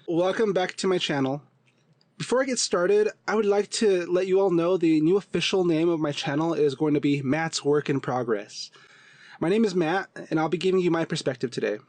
Welcome back to my channel. Before I get started, I would like to let you all know the new official name of my channel is going to be Matt's Work in Progress. My name is Matt, and I'll be giving you my perspective today.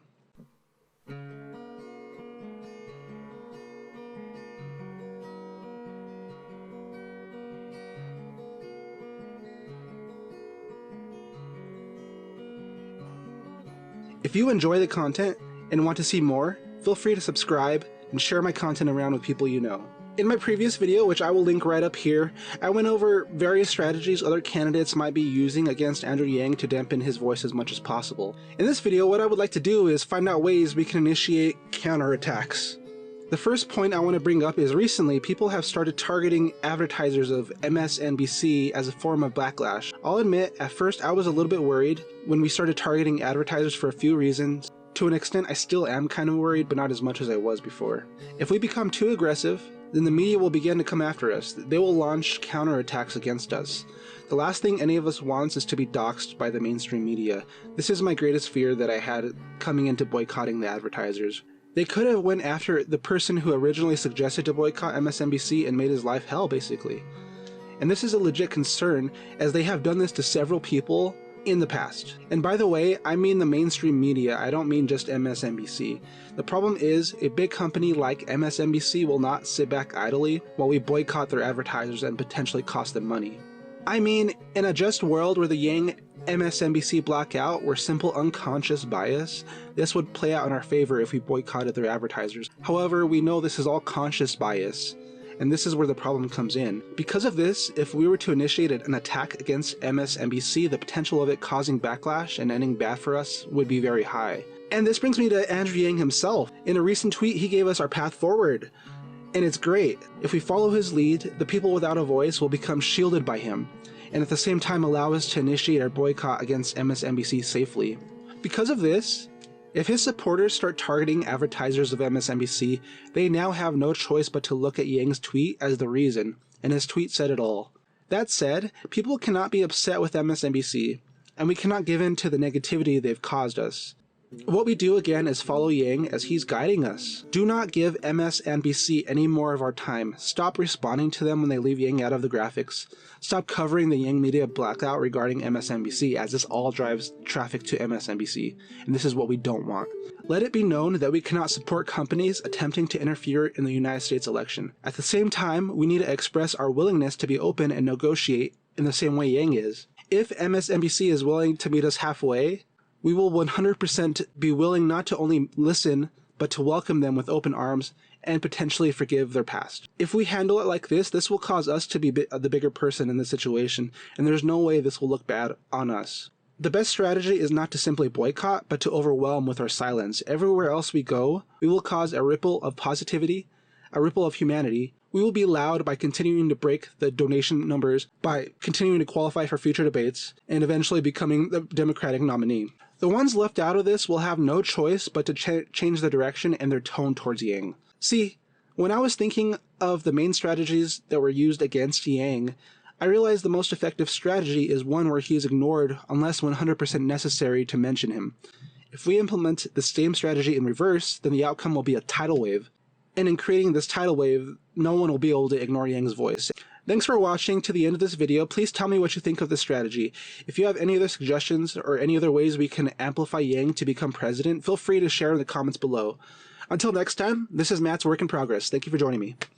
If you enjoy the content and want to see more, feel free to subscribe and share my content around with people you know. In my previous video, which I will link right up here, I went over various strategies other candidates might be using against Andrew Yang to dampen his voice as much as possible. In this video, what I would like to do is find out ways we can initiate counterattacks. The first point I want to bring up is recently people have started targeting advertisers of MSNBC as a form of backlash. I'll admit, at first I was a little bit worried when we started targeting advertisers for a few reasons. To an extent, I still am kind of worried, but not as much as I was before. If we become too aggressive, then the media will begin to come after us. They will launch counterattacks against us. The last thing any of us wants is to be doxxed by the mainstream media. This is my greatest fear that I had coming into boycotting the advertisers. They could have went after the person who originally suggested to boycott MSNBC and made his life hell, basically. And this is a legit concern, as they have done this to several people in the past. And by the way, I mean the mainstream media, I don't mean just MSNBC. The problem is, a big company like MSNBC will not sit back idly while we boycott their advertisers and potentially cost them money. I mean, in a just world where the Yang MSNBC Blackout were simple unconscious bias, this would play out in our favor if we boycotted their advertisers. However, we know this is all conscious bias, and this is where the problem comes in. Because of this, if we were to initiate an attack against MSNBC, the potential of it causing backlash and ending bad for us would be very high. And this brings me to Andrew Yang himself. In a recent tweet, he gave us our path forward. And it's great. If we follow his lead, the people without a voice will become shielded by him, and at the same time allow us to initiate our boycott against MSNBC safely. Because of this, if his supporters start targeting advertisers of MSNBC, they now have no choice but to look at Yang's tweet as the reason, and his tweet said it all. That said, people cannot be upset with MSNBC, and we cannot give in to the negativity they've caused us. What we do again is follow Yang as he's guiding us. Do not give MSNBC any more of our time. Stop responding to them when they leave Yang out of the graphics. Stop covering the Yang media blackout regarding MSNBC, as this all drives traffic to MSNBC, and this is what we don't want. Let it be known that we cannot support companies attempting to interfere in the United States election. At the same time, we need to express our willingness to be open and negotiate in the same way Yang is. If MSNBC is willing to meet us halfway, we will 100% be willing not to only listen, but to welcome them with open arms and potentially forgive their past. If we handle it like this will cause us to be the bigger person in the situation, and there's no way this will look bad on us. The best strategy is not to simply boycott, but to overwhelm with our silence. Everywhere else we go, we will cause a ripple of positivity, a ripple of humanity. We will be loud by continuing to break the donation numbers, by continuing to qualify for future debates, and eventually becoming the Democratic nominee. The ones left out of this will have no choice but to change their direction and their tone towards Yang. See, when I was thinking of the main strategies that were used against Yang, I realized the most effective strategy is one where he is ignored unless 100% necessary to mention him. If we implement the same strategy in reverse, then the outcome will be a tidal wave. And in creating this tidal wave, no one will be able to ignore Yang's voice. Thanks for watching to the end of this video. Please tell me what you think of this strategy. If you have any other suggestions or any other ways we can amplify Yang to become president, feel free to share in the comments below. Until next time, this is Matt's Work in Progress. Thank you for joining me.